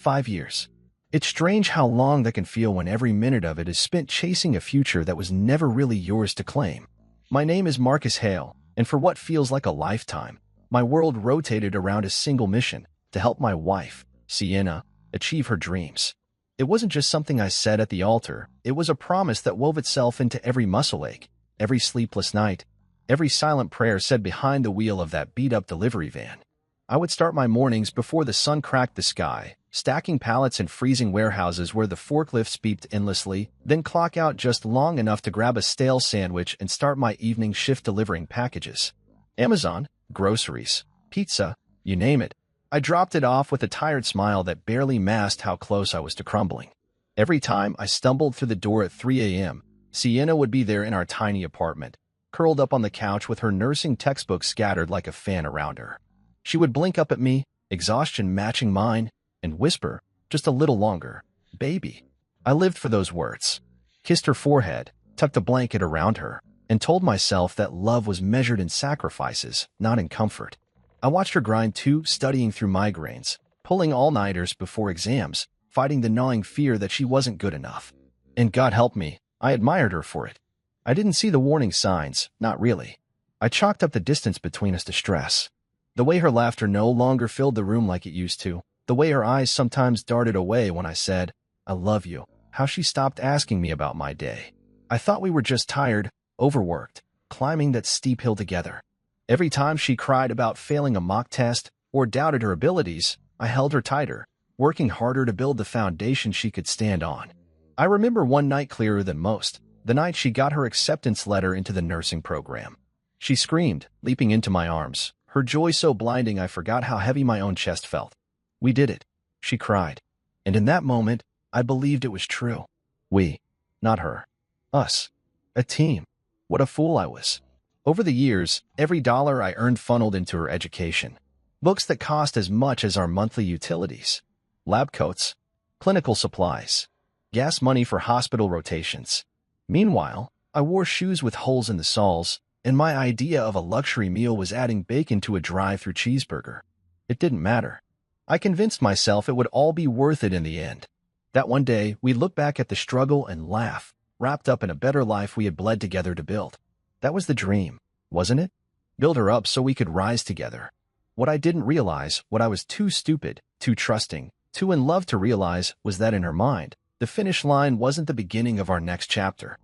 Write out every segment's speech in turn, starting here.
5 years. It's strange how long that can feel when every minute of it is spent chasing a future that was never really yours to claim. My name is Marcus Hale, and for what feels like a lifetime, my world rotated around a single mission: to help my wife, Sienna, achieve her dreams. It wasn't just something I said at the altar, it was a promise that wove itself into every muscle ache, every sleepless night, every silent prayer said behind the wheel of that beat-up delivery van. I would start my mornings before the sun cracked the sky, stacking pallets in freezing warehouses where the forklifts beeped endlessly, then clock out just long enough to grab a stale sandwich and start my evening shift delivering packages. Amazon, groceries, pizza, you name it. I dropped it off with a tired smile that barely masked how close I was to crumbling. Every time I stumbled through the door at 3 a.m., Sienna would be there in our tiny apartment, curled up on the couch with her nursing textbook scattered like a fan around her. She would blink up at me, exhaustion matching mine, and whisper, "Just a little longer, baby." I lived for those words, kissed her forehead, tucked a blanket around her, and told myself that love was measured in sacrifices, not in comfort. I watched her grind too, studying through migraines, pulling all-nighters before exams, fighting the gnawing fear that she wasn't good enough. And God help me, I admired her for it. I didn't see the warning signs, not really. I chalked up the distance between us to stress. The way her laughter no longer filled the room like it used to, the way her eyes sometimes darted away when I said, "I love you," how she stopped asking me about my day. I thought we were just tired, overworked, climbing that steep hill together. Every time she cried about failing a mock test or doubted her abilities, I held her tighter, working harder to build the foundation she could stand on. I remember one night clearer than most, the night she got her acceptance letter into the nursing program. She screamed, leaping into my arms, her joy so blinding I forgot how heavy my own chest felt. "We did it," she cried. And in that moment, I believed it was true. We, not her. Us. A team. What a fool I was. Over the years, every dollar I earned funneled into her education. Books that cost as much as our monthly utilities. Lab coats. Clinical supplies. Gas money for hospital rotations. Meanwhile, I wore shoes with holes in the soles, and my idea of a luxury meal was adding bacon to a drive-through cheeseburger. It didn't matter. I convinced myself it would all be worth it in the end. That one day, we'd look back at the struggle and laugh, wrapped up in a better life we had bled together to build. That was the dream, wasn't it? Build her up so we could rise together. What I didn't realize, what I was too stupid, too trusting, too in love to realize, was that in her mind, the finish line wasn't the beginning of our next chapter.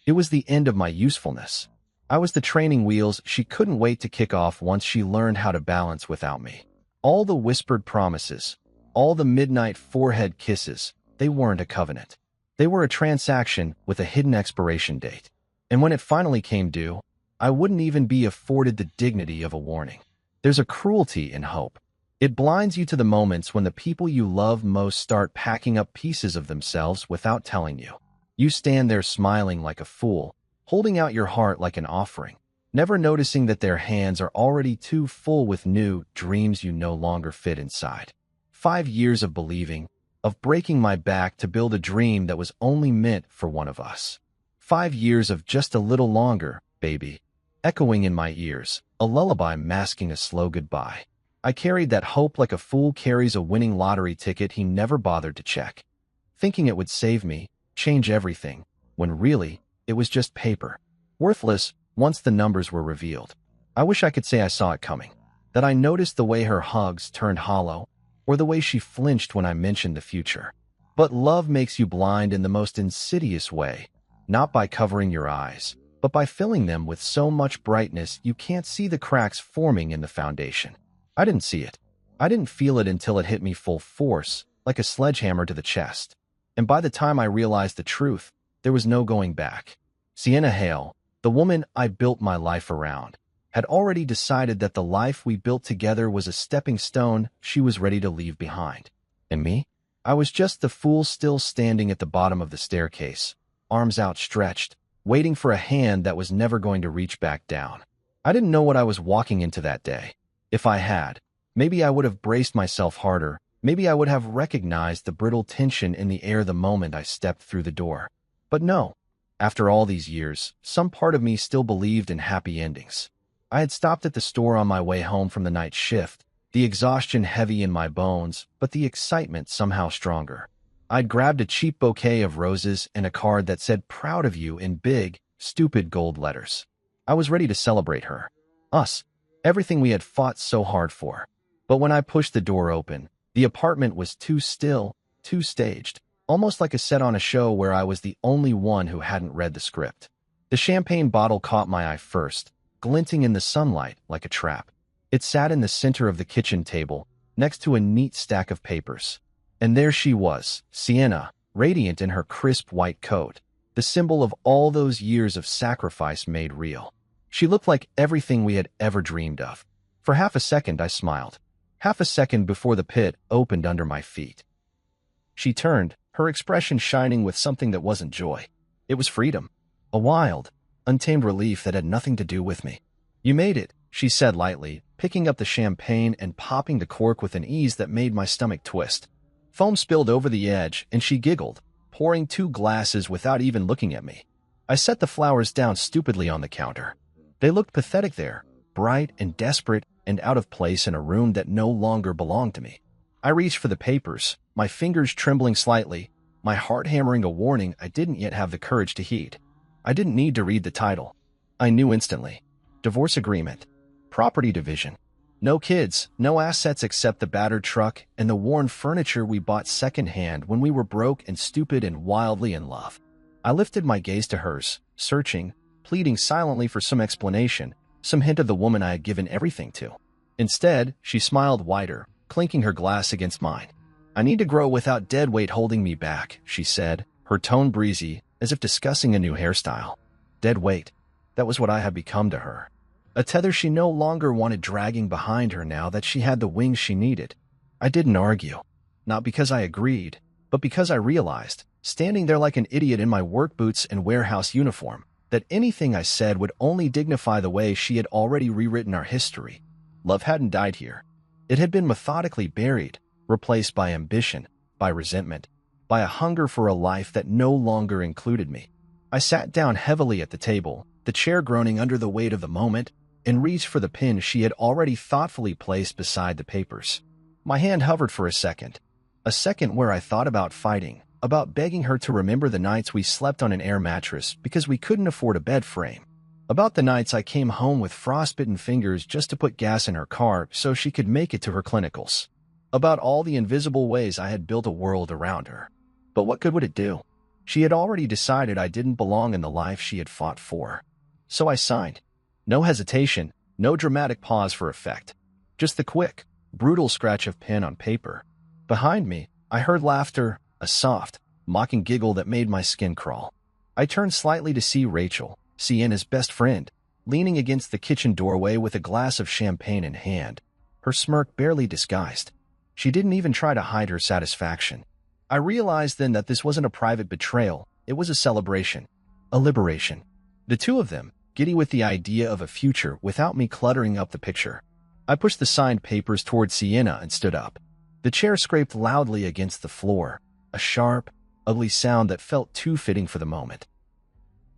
It was the end of my usefulness. I was the training wheels she couldn't wait to kick off once she learned how to balance without me. All the whispered promises, all the midnight forehead kisses, they weren't a covenant. They were a transaction with a hidden expiration date. And when it finally came due, I wouldn't even be afforded the dignity of a warning. There's a cruelty in hope. It blinds you to the moments when the people you love most start packing up pieces of themselves without telling you. You stand there smiling like a fool, holding out your heart like an offering, never noticing that their hands are already too full with new dreams you no longer fit inside. 5 years of believing, of breaking my back to build a dream that was only meant for one of us. 5 years of just a little longer, baby, echoing in my ears, a lullaby masking a slow goodbye. I carried that hope like a fool carries a winning lottery ticket he never bothered to check, thinking it would save me, change everything, when really, it was just paper, worthless once the numbers were revealed. I wish I could say I saw it coming, that I noticed the way her hugs turned hollow, or the way she flinched when I mentioned the future. But love makes you blind in the most insidious way, not by covering your eyes, but by filling them with so much brightness you can't see the cracks forming in the foundation. I didn't see it. I didn't feel it until it hit me full force, like a sledgehammer to the chest. And by the time I realized the truth, there was no going back. Sienna Hale, the woman I built my life around, had already decided that the life we built together was a stepping stone she was ready to leave behind. And me? I was just the fool still standing at the bottom of the staircase, arms outstretched, waiting for a hand that was never going to reach back down. I didn't know what I was walking into that day. If I had, maybe I would have braced myself harder. Maybe I would have recognized the brittle tension in the air the moment I stepped through the door. But no. After all these years, some part of me still believed in happy endings. I had stopped at the store on my way home from the night shift, the exhaustion heavy in my bones, but the excitement somehow stronger. I'd grabbed a cheap bouquet of roses and a card that said "Proud of you" in big, stupid gold letters. I was ready to celebrate her. Us. Everything we had fought so hard for. But when I pushed the door open, the apartment was too still, too staged, almost like a set on a show where I was the only one who hadn't read the script. The champagne bottle caught my eye first, glinting in the sunlight like a trap. It sat in the center of the kitchen table, next to a neat stack of papers. And there she was, Sienna, radiant in her crisp white coat, the symbol of all those years of sacrifice made real. She looked like everything we had ever dreamed of. For half a second I smiled. Half a second before the pit opened under my feet. She turned, her expression shining with something that wasn't joy. It was freedom. A wild, untamed relief that had nothing to do with me. "You made it," she said lightly, picking up the champagne and popping the cork with an ease that made my stomach twist. Foam spilled over the edge, and she giggled, pouring 2 glasses without even looking at me. I set the flowers down stupidly on the counter. They looked pathetic there, bright and desperate and out of place in a room that no longer belonged to me. I reached for the papers, my fingers trembling slightly, my heart hammering a warning I didn't yet have the courage to heed. I didn't need to read the title. I knew instantly. Divorce agreement. Property division. No kids, no assets except the battered truck and the worn furniture we bought secondhand when we were broke and stupid and wildly in love. I lifted my gaze to hers, searching, pleading silently for some explanation, some hint of the woman I had given everything to. Instead, she smiled wider, clinking her glass against mine. "I need to grow without dead weight holding me back," she said, her tone breezy, as if discussing a new hairstyle. Dead weight. That was what I had become to her. A tether she no longer wanted dragging behind her now that she had the wings she needed. I didn't argue. Not because I agreed, but because I realized, standing there like an idiot in my work boots and warehouse uniform, that anything I said would only dignify the way she had already rewritten our history. Love hadn't died here. It had been methodically buried, replaced by ambition, by resentment, by a hunger for a life that no longer included me. I sat down heavily at the table, the chair groaning under the weight of the moment, and reached for the pin she had already thoughtfully placed beside the papers. My hand hovered for a second where I thought about fighting, about begging her to remember the nights we slept on an air mattress because we couldn't afford a bed frame, about the nights I came home with frostbitten fingers just to put gas in her car so she could make it to her clinicals, about all the invisible ways I had built a world around her. But what good would it do? She had already decided I didn't belong in the life she had fought for. So I signed. No hesitation, no dramatic pause for effect. Just the quick, brutal scratch of pen on paper. Behind me, I heard laughter, a soft, mocking giggle that made my skin crawl. I turned slightly to see Rachel, Sienna's best friend, leaning against the kitchen doorway with a glass of champagne in hand, her smirk barely disguised. She didn't even try to hide her satisfaction. I realized then that this wasn't a private betrayal, it was a celebration, a liberation. The two of them, giddy with the idea of a future without me cluttering up the picture. I pushed the signed papers toward Sienna and stood up. The chair scraped loudly against the floor, a sharp, ugly sound that felt too fitting for the moment.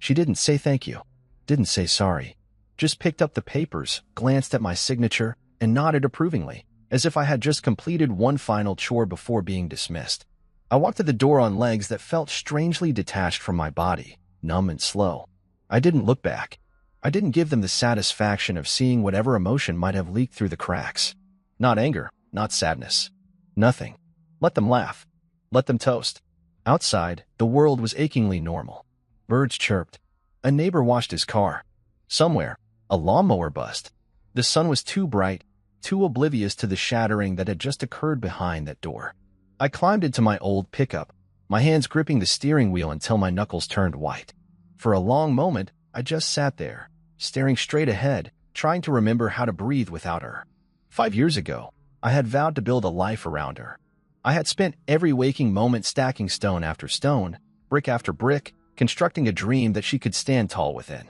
She didn't say thank you, didn't say sorry, just picked up the papers, glanced at my signature, and nodded approvingly, as if I had just completed one final chore before being dismissed. I walked to the door on legs that felt strangely detached from my body, numb and slow. I didn't look back. I didn't give them the satisfaction of seeing whatever emotion might have leaked through the cracks. Not anger, not sadness. Nothing. Let them laugh. Let them toast. Outside, the world was achingly normal. Birds chirped. A neighbor washed his car. Somewhere, a lawnmower bust. The sun was too bright, too oblivious to the shattering that had just occurred behind that door. I climbed into my old pickup, my hands gripping the steering wheel until my knuckles turned white. For a long moment, I just sat there, staring straight ahead, trying to remember how to breathe without her. 5 years ago, I had vowed to build a life around her. I had spent every waking moment stacking stone after stone, brick after brick, constructing a dream that she could stand tall within.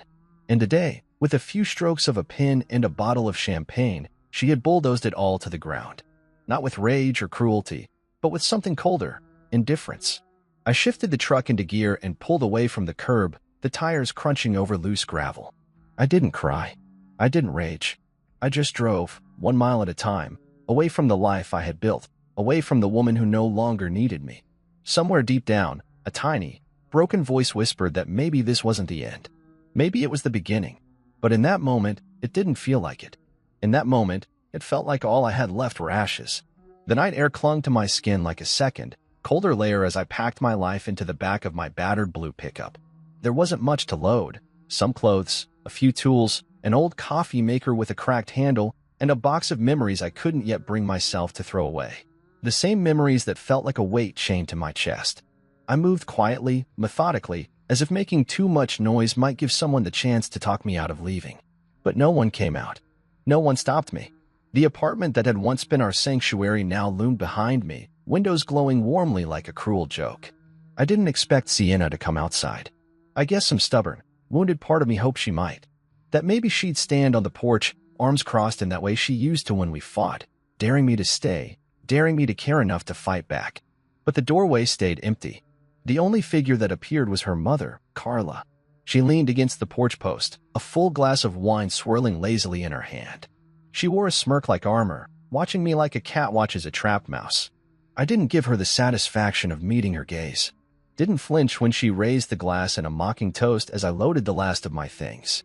And today, with a few strokes of a pen and a bottle of champagne, she had bulldozed it all to the ground. Not with rage or cruelty, but with something colder, indifference. I shifted the truck into gear and pulled away from the curb, the tires crunching over loose gravel. I didn't cry. I didn't rage. I just drove, 1 mile at a time, away from the life I had built, away from the woman who no longer needed me. Somewhere deep down, a tiny, broken voice whispered that maybe this wasn't the end. Maybe it was the beginning. But in that moment, it didn't feel like it. In that moment, it felt like all I had left were ashes. The night air clung to my skin like a second, colder layer as I packed my life into the back of my battered blue pickup. There wasn't much to load. Some clothes, a few tools, an old coffee maker with a cracked handle, and a box of memories I couldn't yet bring myself to throw away. The same memories that felt like a weight chained to my chest. I moved quietly, methodically, as if making too much noise might give someone the chance to talk me out of leaving. But no one came out. No one stopped me. The apartment that had once been our sanctuary now loomed behind me, windows glowing warmly like a cruel joke. I didn't expect Sienna to come outside. I guess some stubborn, wounded part of me hoped she might. That maybe she'd stand on the porch, arms crossed in that way she used to when we fought, daring me to stay, daring me to care enough to fight back. But the doorway stayed empty. The only figure that appeared was her mother, Carla. She leaned against the porch post, a full glass of wine swirling lazily in her hand. She wore a smirk like armor, watching me like a cat watches a trapped mouse. I didn't give her the satisfaction of meeting her gaze. Didn't flinch when she raised the glass in a mocking toast as I loaded the last of my things.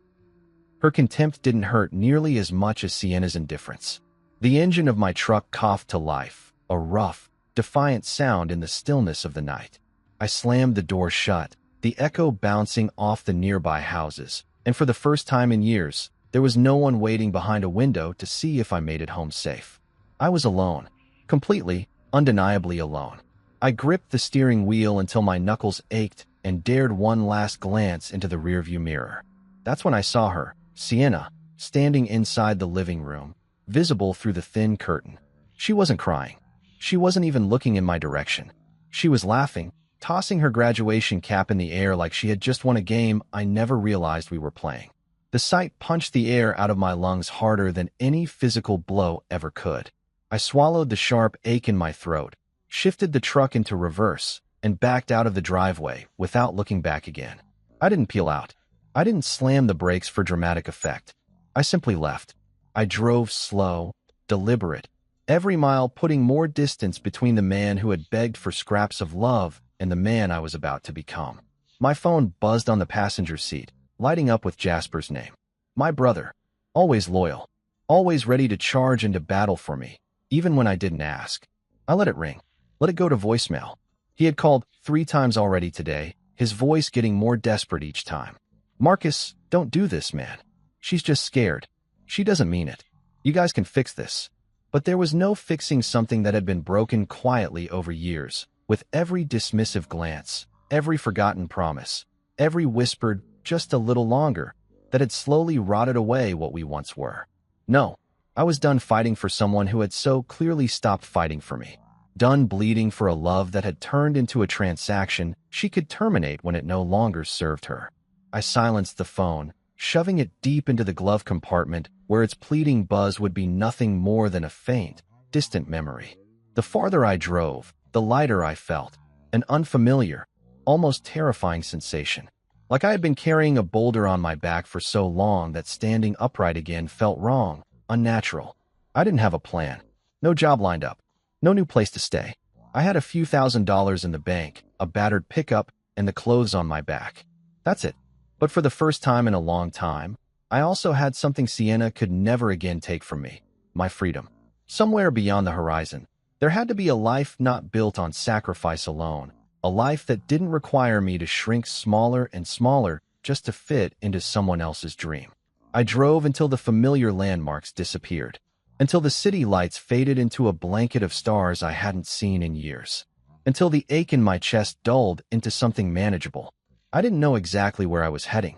Her contempt didn't hurt nearly as much as Sienna's indifference. The engine of my truck coughed to life, a rough, defiant sound in the stillness of the night. I slammed the door shut, the echo bouncing off the nearby houses, and for the first time in years, there was no one waiting behind a window to see if I made it home safe. I was alone, completely, undeniably alone. I gripped the steering wheel until my knuckles ached and dared one last glance into the rearview mirror. That's when I saw her, Sienna, standing inside the living room, visible through the thin curtain. She wasn't crying. She wasn't even looking in my direction. She was laughing, tossing her graduation cap in the air like she had just won a game I never realized we were playing. The sight punched the air out of my lungs harder than any physical blow ever could. I swallowed the sharp ache in my throat, shifted the truck into reverse, and backed out of the driveway without looking back again. I didn't peel out. I didn't slam the brakes for dramatic effect. I simply left. I drove slow, deliberate, every mile putting more distance between the man who had begged for scraps of love and the man I was about to become. My phone buzzed on the passenger seat, lighting up with Jasper's name. My brother, always loyal, always ready to charge into battle for me, even when I didn't ask. I let it ring, let it go to voicemail. He had called 3 times already today, his voice getting more desperate each time. Marcus, don't do this, man. She's just scared. She doesn't mean it. You guys can fix this. But there was no fixing something that had been broken quietly over years, with every dismissive glance, every forgotten promise, every whispered, just a little longer, that had slowly rotted away what we once were. No, I was done fighting for someone who had so clearly stopped fighting for me. Done bleeding for a love that had turned into a transaction she could terminate when it no longer served her. I silenced the phone, shoving it deep into the glove compartment where its pleading buzz would be nothing more than a faint, distant memory. The farther I drove, the lighter I felt, an unfamiliar, almost terrifying sensation. Like I had been carrying a boulder on my back for so long that standing upright again felt wrong, unnatural. I didn't have a plan. No job lined up. No new place to stay. I had a few $1,000s in the bank, a battered pickup, and the clothes on my back. That's it. But for the first time in a long time, I also had something Sienna could never again take from me, my freedom. Somewhere beyond the horizon, there had to be a life not built on sacrifice alone, a life that didn't require me to shrink smaller and smaller just to fit into someone else's dream. I drove until the familiar landmarks disappeared, until the city lights faded into a blanket of stars I hadn't seen in years, until the ache in my chest dulled into something manageable. I didn't know exactly where I was heading.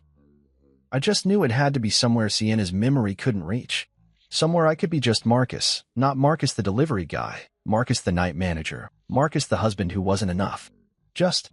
I just knew it had to be somewhere Sienna's memory couldn't reach. Somewhere I could be just Marcus, not Marcus the delivery guy, Marcus the night manager, Marcus the husband who wasn't enough. Just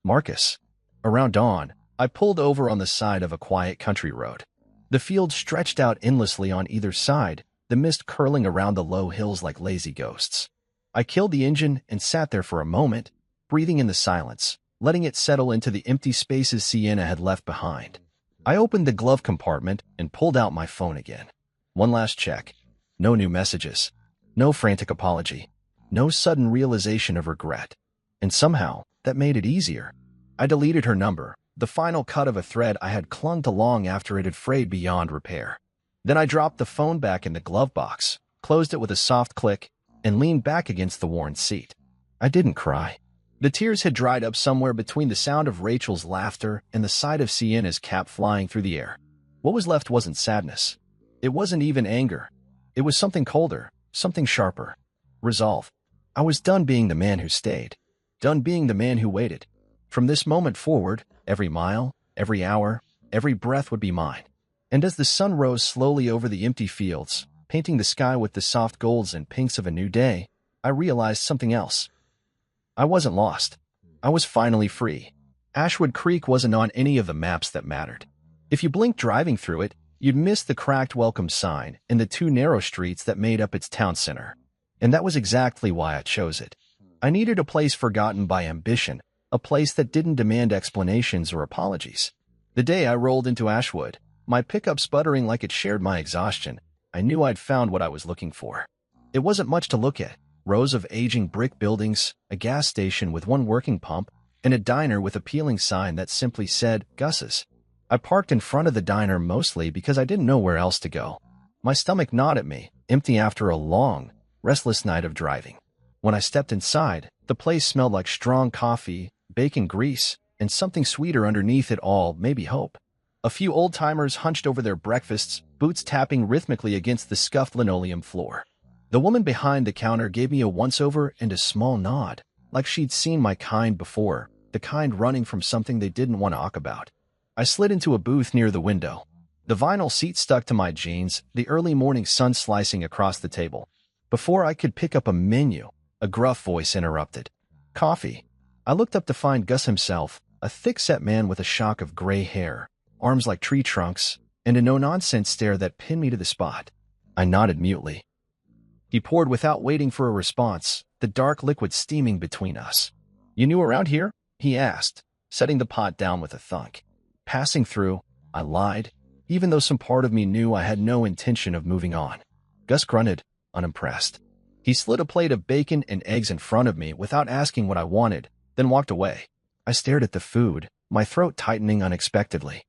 Marcus. Around dawn, I pulled over on the side of a quiet country road. The fields stretched out endlessly on either side, the mist curling around the low hills like lazy ghosts. I killed the engine and sat there for a moment, breathing in the silence, letting it settle into the empty spaces Sienna had left behind. I opened the glove compartment and pulled out my phone again. One last check. No new messages. No frantic apology. No sudden realization of regret. And somehow, that made it easier. I deleted her number, the final cut of a thread I had clung to long after it had frayed beyond repair. Then I dropped the phone back in the glove box, closed it with a soft click, and leaned back against the worn seat. I didn't cry. The tears had dried up somewhere between the sound of Rachel's laughter and the sight of Sienna's cap flying through the air. What was left wasn't sadness. It wasn't even anger. It was something colder, something sharper. Resolve. I was done being the man who stayed. Done being the man who waited. From this moment forward, every mile, every hour, every breath would be mine. And as the sun rose slowly over the empty fields, painting the sky with the soft golds and pinks of a new day, I realized something else. I wasn't lost. I was finally free. Ashwood Creek wasn't on any of the maps that mattered. If you blinked driving through it, you'd miss the cracked welcome sign and the two narrow streets that made up its town center. And that was exactly why I chose it. I needed a place forgotten by ambition, a place that didn't demand explanations or apologies. The day I rolled into Ashwood, my pickup sputtering like it shared my exhaustion, I knew I'd found what I was looking for. It wasn't much to look at. Rows of aging brick buildings, a gas station with one working pump, and a diner with a peeling sign that simply said, Gus's. I parked in front of the diner mostly because I didn't know where else to go. My stomach gnawed at me, empty after a long, restless night of driving. When I stepped inside, the place smelled like strong coffee, bacon grease, and something sweeter underneath it all, maybe hope. A few old-timers hunched over their breakfasts, boots tapping rhythmically against the scuffed linoleum floor. The woman behind the counter gave me a once-over and a small nod, like she'd seen my kind before, the kind running from something they didn't want to talk about. I slid into a booth near the window. The vinyl seat stuck to my jeans, the early morning sun slicing across the table. Before I could pick up a menu, a gruff voice interrupted. Coffee. I looked up to find Gus himself, a thick-set man with a shock of gray hair, arms like tree trunks, and a no-nonsense stare that pinned me to the spot. I nodded mutely. He poured without waiting for a response, the dark liquid steaming between us. You new around here? He asked, setting the pot down with a thunk. Passing through, I lied, even though some part of me knew I had no intention of moving on. Gus grunted, unimpressed. He slid a plate of bacon and eggs in front of me without asking what I wanted, then walked away. I stared at the food, my throat tightening unexpectedly.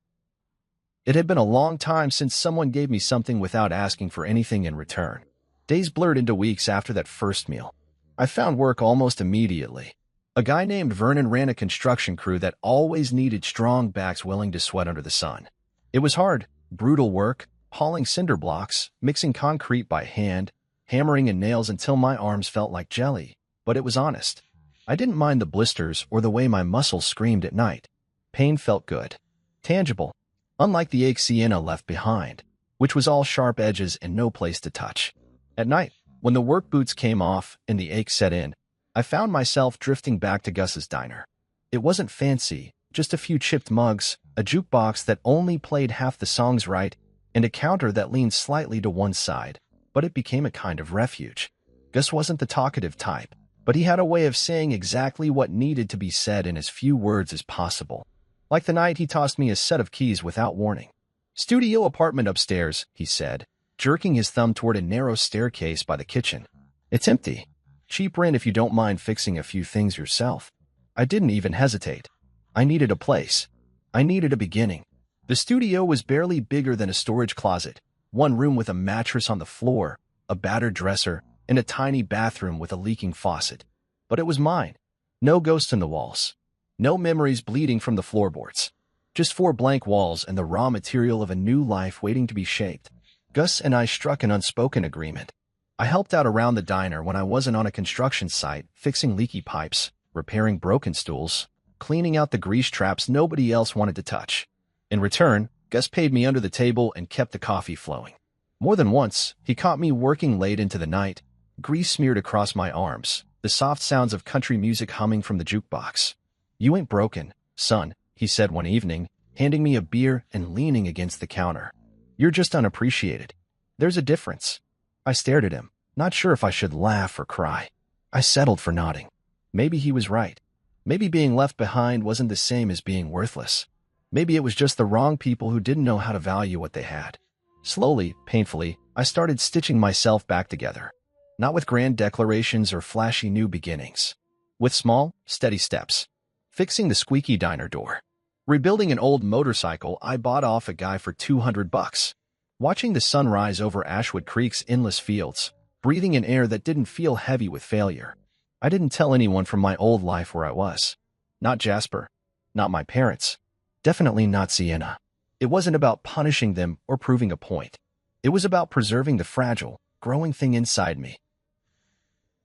It had been a long time since someone gave me something without asking for anything in return. Days blurred into weeks after that first meal. I found work almost immediately. A guy named Vernon ran a construction crew that always needed strong backs willing to sweat under the sun. It was hard, brutal work, hauling cinder blocks, mixing concrete by hand, hammering in nails until my arms felt like jelly, but it was honest. I didn't mind the blisters or the way my muscles screamed at night. Pain felt good, tangible, unlike the ache Sienna left behind, which was all sharp edges and no place to touch. At night, when the work boots came off and the ache set in, I found myself drifting back to Gus's diner. It wasn't fancy, just a few chipped mugs, a jukebox that only played half the songs right, and a counter that leaned slightly to one side, but it became a kind of refuge. Gus wasn't the talkative type, but he had a way of saying exactly what needed to be said in as few words as possible. Like the night he tossed me a set of keys without warning. Studio apartment upstairs, he said, jerking his thumb toward a narrow staircase by the kitchen. It's empty. Cheap rent if you don't mind fixing a few things yourself. I didn't even hesitate. I needed a place. I needed a beginning. The studio was barely bigger than a storage closet, one room with a mattress on the floor, a battered dresser, and a tiny bathroom with a leaking faucet. But it was mine. No ghosts in the walls. No memories bleeding from the floorboards. Just 4 blank walls and the raw material of a new life waiting to be shaped. Gus and I struck an unspoken agreement. I helped out around the diner when I wasn't on a construction site, fixing leaky pipes, repairing broken stools, cleaning out the grease traps nobody else wanted to touch. In return, Gus paid me under the table and kept the coffee flowing. More than once, he caught me working late into the night, grease smeared across my arms, the soft sounds of country music humming from the jukebox. You ain't broken, son, he said one evening, handing me a beer and leaning against the counter. You're just unappreciated. There's a difference. I stared at him, not sure if I should laugh or cry. I settled for nodding. Maybe he was right. Maybe being left behind wasn't the same as being worthless. Maybe it was just the wrong people who didn't know how to value what they had. Slowly, painfully, I started stitching myself back together. Not with grand declarations or flashy new beginnings. With small, steady steps. Fixing the squeaky diner door. Rebuilding an old motorcycle I bought off a guy for $200. Watching the sun rise over Ashwood Creek's endless fields. Breathing in air that didn't feel heavy with failure. I didn't tell anyone from my old life where I was. Not Jasper. Not my parents. Definitely not Sienna. It wasn't about punishing them or proving a point. It was about preserving the fragile, growing thing inside me.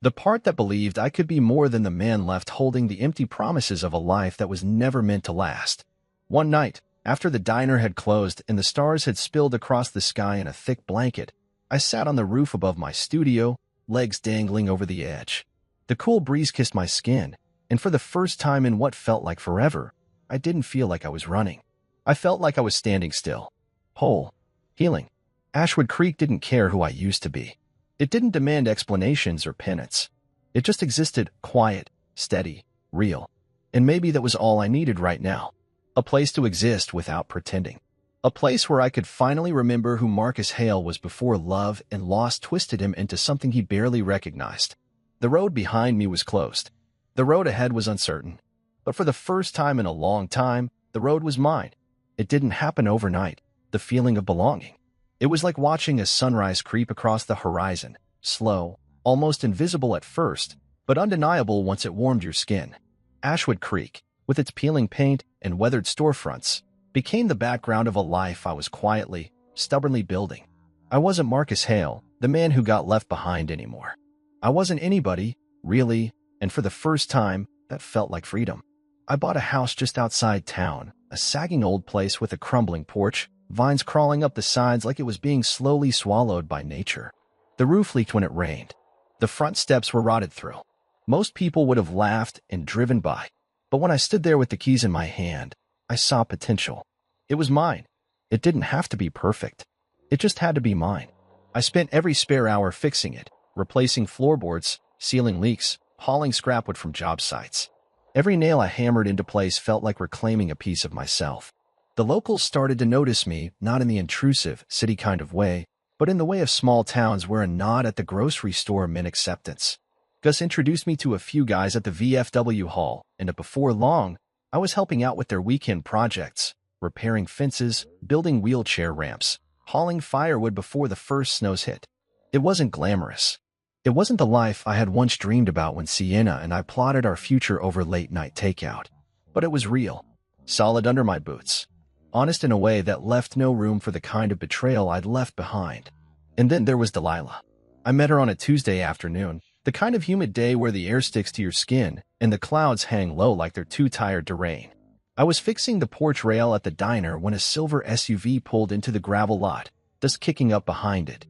The part that believed I could be more than the man left holding the empty promises of a life that was never meant to last. One night, after the diner had closed and the stars had spilled across the sky in a thick blanket, I sat on the roof above my studio, legs dangling over the edge. The cool breeze kissed my skin, and for the first time in what felt like forever, I didn't feel like I was running. I felt like I was standing still. Whole. Healing. Ashwood Creek didn't care who I used to be. It didn't demand explanations or penance. It just existed, quiet, steady, real. And maybe that was all I needed right now. A place to exist without pretending. A place where I could finally remember who Marcus Hale was before love and loss twisted him into something he barely recognized. The road behind me was closed. The road ahead was uncertain. But for the first time in a long time, the road was mine. It didn't happen overnight. The feeling of belonging. It was like watching a sunrise creep across the horizon, slow, almost invisible at first, but undeniable once it warmed your skin. Ashwood Creek, with its peeling paint and weathered storefronts, became the background of a life I was quietly, stubbornly building. I wasn't Marcus Hale, the man who got left behind anymore. I wasn't anybody, really, and for the first time, that felt like freedom. I bought a house just outside town, a sagging old place with a crumbling porch, vines crawling up the sides like it was being slowly swallowed by nature. The roof leaked when it rained. The front steps were rotted through. Most people would have laughed and driven by. But when I stood there with the keys in my hand, I saw potential. It was mine. It didn't have to be perfect. It just had to be mine. I spent every spare hour fixing it, replacing floorboards, sealing leaks, hauling scrap wood from job sites. Every nail I hammered into place felt like reclaiming a piece of myself. The locals started to notice me, not in the intrusive, city kind of way, but in the way of small towns where a nod at the grocery store meant acceptance. Gus introduced me to a few guys at the VFW hall, and before long, I was helping out with their weekend projects, repairing fences, building wheelchair ramps, hauling firewood before the first snows hit. It wasn't glamorous. It wasn't the life I had once dreamed about when Sienna and I plotted our future over late-night takeout. But it was real, solid under my boots. Honest in a way that left no room for the kind of betrayal I'd left behind. And then there was Delilah. I met her on a Tuesday afternoon, the kind of humid day where the air sticks to your skin and the clouds hang low like they're too tired to rain. I was fixing the porch rail at the diner when a silver SUV pulled into the gravel lot, dust kicking up behind it.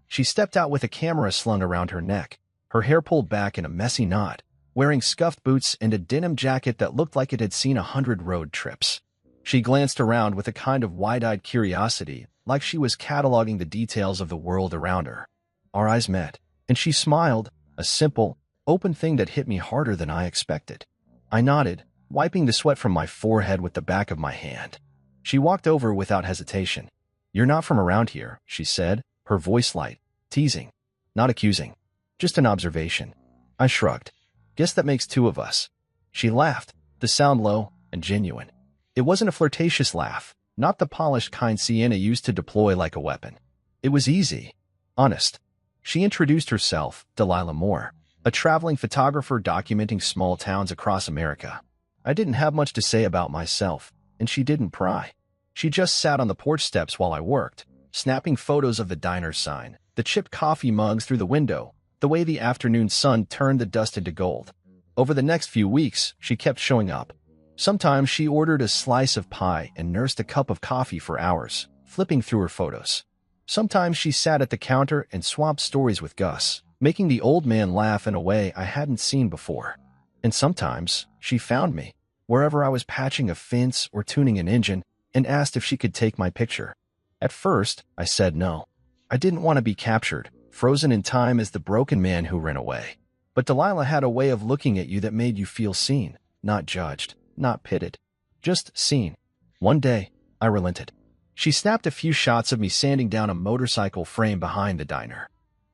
She stepped out with a camera slung around her neck, her hair pulled back in a messy knot, wearing scuffed boots and a denim jacket that looked like it had seen 100 road trips. She glanced around with a kind of wide-eyed curiosity, like she was cataloging the details of the world around her. Our eyes met, and she smiled, a simple, open thing that hit me harder than I expected. I nodded, wiping the sweat from my forehead with the back of my hand. She walked over without hesitation. "You're not from around here," she said, her voice light, teasing, not accusing, just an observation. I shrugged. "Guess that makes two of us." She laughed, the sound low and genuine. It wasn't a flirtatious laugh, not the polished kind Sienna used to deploy like a weapon. It was easy, honest. She introduced herself, Delilah Moore, a traveling photographer documenting small towns across America. I didn't have much to say about myself, and she didn't pry. She just sat on the porch steps while I worked, snapping photos of the diner sign, the chipped coffee mugs through the window, the way the afternoon sun turned the dust into gold. Over the next few weeks, she kept showing up. Sometimes she ordered a slice of pie and nursed a cup of coffee for hours, flipping through her photos. Sometimes she sat at the counter and swapped stories with Gus, making the old man laugh in a way I hadn't seen before. And sometimes she found me, wherever I was patching a fence or tuning an engine, and asked if she could take my picture. At first, I said no. I didn't want to be captured, frozen in time as the broken man who ran away. But Delilah had a way of looking at you that made you feel seen, not judged. Not pitted, just seen. One day, I relented. She snapped a few shots of me sanding down a motorcycle frame behind the diner.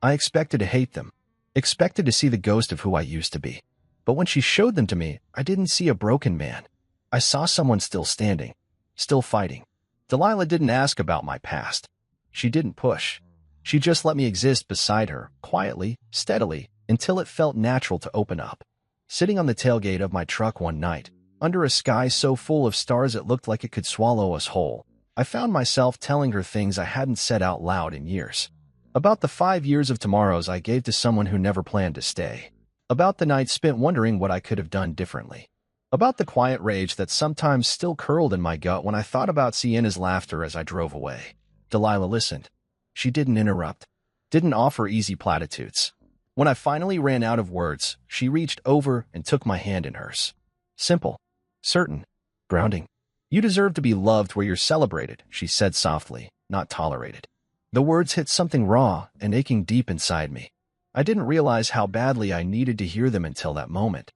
I expected to hate them, expected to see the ghost of who I used to be. But when she showed them to me, I didn't see a broken man. I saw someone still standing, still fighting. Delilah didn't ask about my past. She didn't push. She just let me exist beside her, quietly, steadily, until it felt natural to open up. Sitting on the tailgate of my truck one night, under a sky so full of stars it looked like it could swallow us whole, I found myself telling her things I hadn't said out loud in years. About the 5 years of tomorrows I gave to someone who never planned to stay. About the nights spent wondering what I could have done differently. About the quiet rage that sometimes still curled in my gut when I thought about Sienna's laughter as I drove away. Delilah listened. She didn't interrupt, didn't offer easy platitudes. When I finally ran out of words, she reached over and took my hand in hers. Simple, certain, grounding. You deserve to be loved where you're celebrated, she said softly, not tolerated. The words hit something raw and aching deep inside me. I didn't realize how badly I needed to hear them until that moment.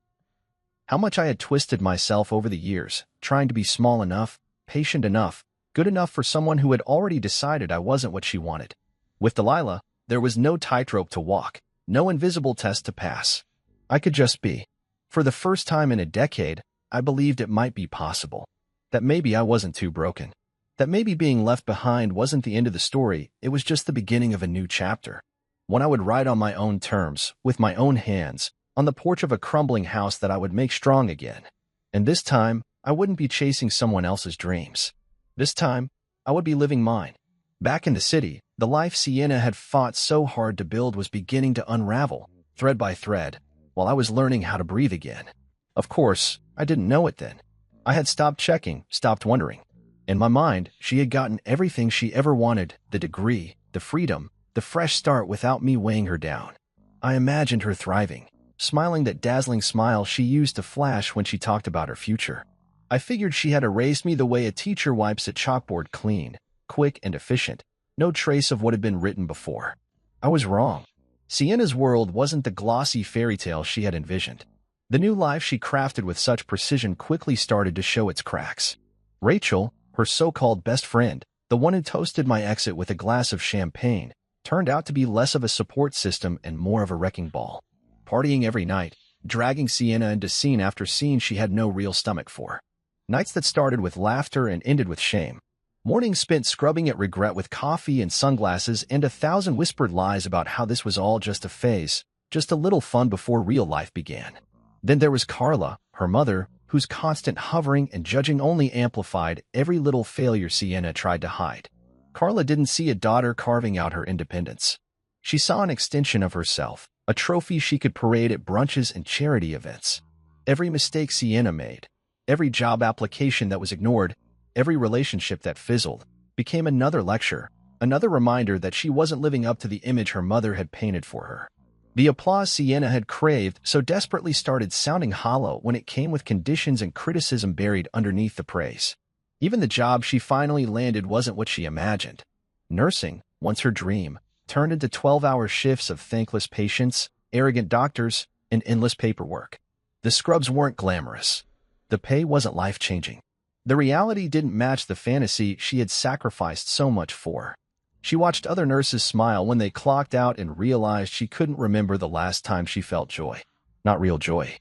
How much I had twisted myself over the years, trying to be small enough, patient enough, good enough for someone who had already decided I wasn't what she wanted. With Delilah, there was no tightrope to walk, no invisible test to pass. I could just be. For the first time in a decade, I believed it might be possible. That maybe I wasn't too broken. That maybe being left behind wasn't the end of the story, it was just the beginning of a new chapter. One I would write on my own terms, with my own hands, on the porch of a crumbling house that I would make strong again. And this time, I wouldn't be chasing someone else's dreams. This time, I would be living mine. Back in the city, the life Sienna had fought so hard to build was beginning to unravel, thread by thread, while I was learning how to breathe again. Of course, I didn't know it then. I had stopped checking, stopped wondering. In my mind, she had gotten everything she ever wanted, the degree, the freedom, the fresh start without me weighing her down. I imagined her thriving, smiling that dazzling smile she used to flash when she talked about her future. I figured she had erased me the way a teacher wipes a chalkboard clean, quick and efficient, no trace of what had been written before. I was wrong. Sienna's world wasn't the glossy fairy tale she had envisioned. The new life she crafted with such precision quickly started to show its cracks. Rachel, her so-called best friend, the one who toasted my exit with a glass of champagne, turned out to be less of a support system and more of a wrecking ball. Partying every night, dragging Sienna into scene after scene she had no real stomach for. Nights that started with laughter and ended with shame. Mornings spent scrubbing at regret with coffee and sunglasses and 1,000 whispered lies about how this was all just a phase, just a little fun before real life began. Then there was Carla, her mother, whose constant hovering and judging only amplified every little failure Sienna tried to hide. Carla didn't see a daughter carving out her independence. She saw an extension of herself, a trophy she could parade at brunches and charity events. Every mistake Sienna made, every job application that was ignored, every relationship that fizzled, became another lecture, another reminder that she wasn't living up to the image her mother had painted for her. The applause Sienna had craved so desperately started sounding hollow when it came with conditions and criticism buried underneath the praise. Even the job she finally landed wasn't what she imagined. Nursing, once her dream, turned into 12-hour shifts of thankless patients, arrogant doctors, and endless paperwork. The scrubs weren't glamorous. The pay wasn't life-changing. The reality didn't match the fantasy she had sacrificed so much for. She watched other nurses smile when they clocked out and realized she couldn't remember the last time she felt joy. Not real joy.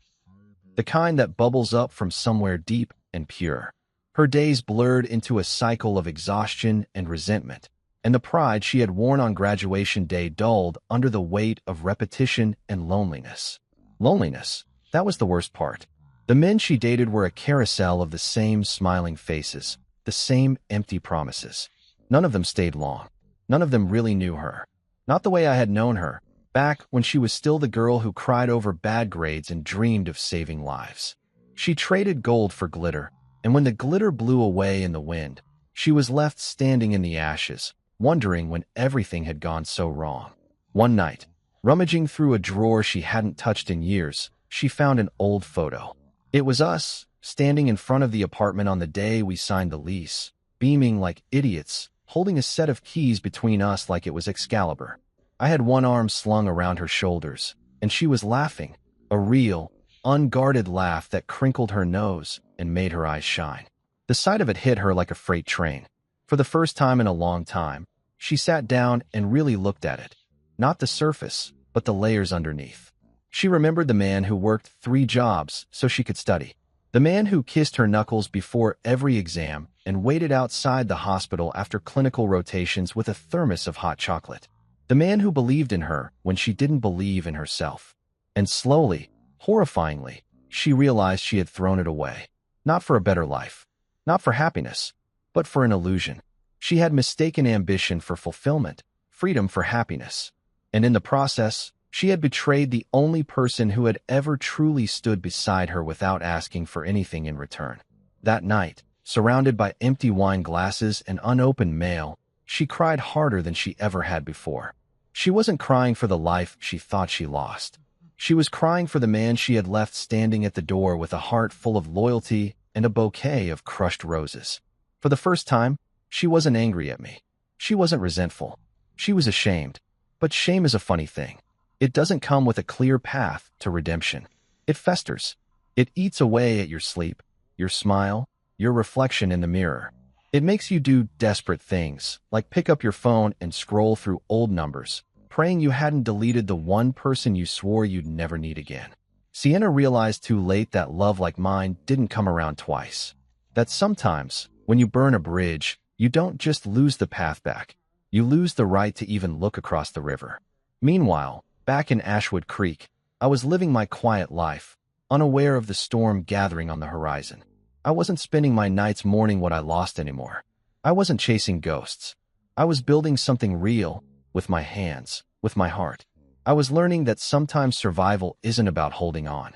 The kind that bubbles up from somewhere deep and pure. Her days blurred into a cycle of exhaustion and resentment, and the pride she had worn on graduation day dulled under the weight of repetition and loneliness. Loneliness, that was the worst part. The men she dated were a carousel of the same smiling faces, the same empty promises. None of them stayed long. None of them really knew her. Not the way I had known her, back when she was still the girl who cried over bad grades and dreamed of saving lives. She traded gold for glitter, and when the glitter blew away in the wind, she was left standing in the ashes, wondering when everything had gone so wrong. One night, rummaging through a drawer she hadn't touched in years, she found an old photo. It was us, standing in front of the apartment on the day we signed the lease, beaming like idiots, holding a set of keys between us like it was Excalibur. I had one arm slung around her shoulders, and she was laughing, a real, unguarded laugh that crinkled her nose and made her eyes shine. The sight of it hit her like a freight train. For the first time in a long time, she sat down and really looked at it. Not the surface, but the layers underneath. She remembered the man who worked 3 jobs so she could study. The man who kissed her knuckles before every exam and waited outside the hospital after clinical rotations with a thermos of hot chocolate. The man who believed in her when she didn't believe in herself. And slowly, horrifyingly, she realized she had thrown it away. Not for a better life. Not for happiness. But for an illusion. She had mistaken ambition for fulfillment, freedom for happiness. And in the process, she had betrayed the only person who had ever truly stood beside her without asking for anything in return. That night, surrounded by empty wine glasses and unopened mail, she cried harder than she ever had before. She wasn't crying for the life she thought she lost. She was crying for the man she had left standing at the door with a heart full of loyalty and a bouquet of crushed roses. For the first time, she wasn't angry at me. She wasn't resentful. She was ashamed. But shame is a funny thing. It doesn't come with a clear path to redemption. It festers. It eats away at your sleep, your smile, your reflection in the mirror. It makes you do desperate things, like pick up your phone and scroll through old numbers, praying you hadn't deleted the one person you swore you'd never need again. Sienna realized too late that love like mine didn't come around twice. That sometimes, when you burn a bridge, you don't just lose the path back. You lose the right to even look across the river. Meanwhile, back in Ashwood Creek, I was living my quiet life, unaware of the storm gathering on the horizon. I wasn't spending my nights mourning what I lost anymore. I wasn't chasing ghosts. I was building something real, with my hands, with my heart. I was learning that sometimes survival isn't about holding on.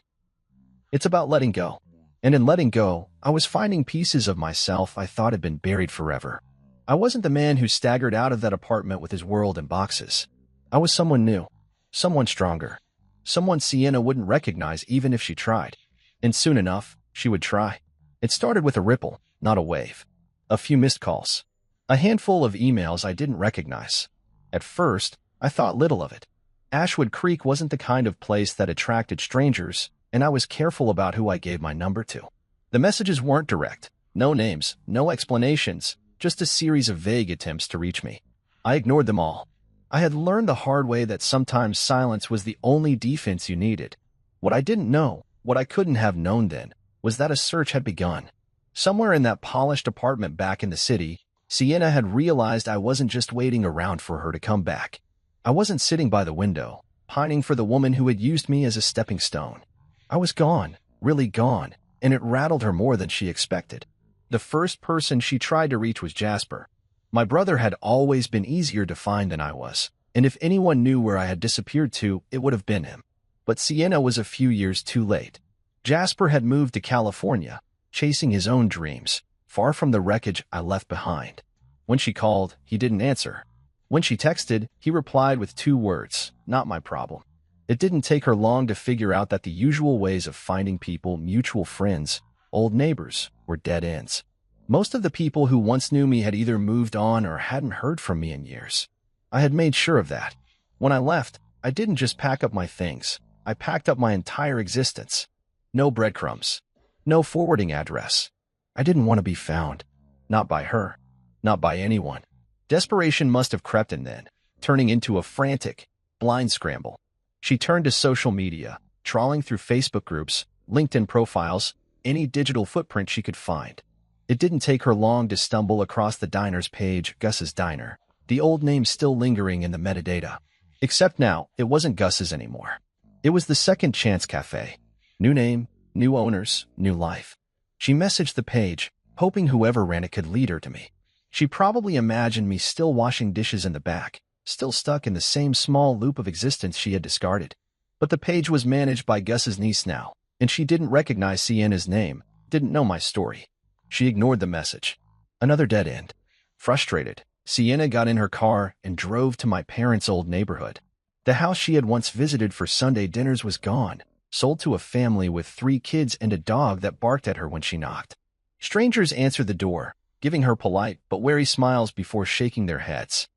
It's about letting go. And in letting go, I was finding pieces of myself I thought had been buried forever. I wasn't the man who staggered out of that apartment with his world in boxes. I was someone new, someone stronger, someone Sienna wouldn't recognize even if she tried. And soon enough, she would try. It started with a ripple, not a wave. A few missed calls. A handful of emails I didn't recognize. At first, I thought little of it. Ashwood Creek wasn't the kind of place that attracted strangers, and I was careful about who I gave my number to. The messages weren't direct. No names, no explanations, just a series of vague attempts to reach me. I ignored them all. I had learned the hard way that sometimes silence was the only defense you needed. What I didn't know, what I couldn't have known then, was that a search had begun. Somewhere in that polished apartment back in the city, Sienna had realized I wasn't just waiting around for her to come back. I wasn't sitting by the window, pining for the woman who had used me as a stepping stone. I was gone, really gone, and it rattled her more than she expected. The first person she tried to reach was Jasper. My brother had always been easier to find than I was, and if anyone knew where I had disappeared to, it would have been him. But Sienna was a few years too late. Jasper had moved to California, chasing his own dreams, far from the wreckage I left behind. When she called, he didn't answer. When she texted, he replied with 2 words, "Not my problem." It didn't take her long to figure out that the usual ways of finding people, mutual friends, old neighbors, were dead ends. Most of the people who once knew me had either moved on or hadn't heard from me in years. I had made sure of that. When I left, I didn't just pack up my things. I packed up my entire existence. No breadcrumbs. No forwarding address. I didn't want to be found. Not by her. Not by anyone. Desperation must have crept in then, turning into a frantic, blind scramble. She turned to social media, trawling through Facebook groups, LinkedIn profiles, any digital footprint she could find. It didn't take her long to stumble across the diner's page, Gus's Diner, the old name still lingering in the metadata. Except now, it wasn't Gus's anymore. It was the Second Chance Cafe. New name, new owners, new life. She messaged the page, hoping whoever ran it could lead her to me. She probably imagined me still washing dishes in the back, still stuck in the same small loop of existence she had discarded. But the page was managed by Gus's niece now, and she didn't recognize Sienna's name, didn't know my story. She ignored the message. Another dead end. Frustrated, Sienna got in her car and drove to my parents' old neighborhood. The house she had once visited for Sunday dinners was gone, sold to a family with 3 kids and a dog that barked at her when she knocked. Strangers answered the door, giving her polite but wary smiles before shaking their heads.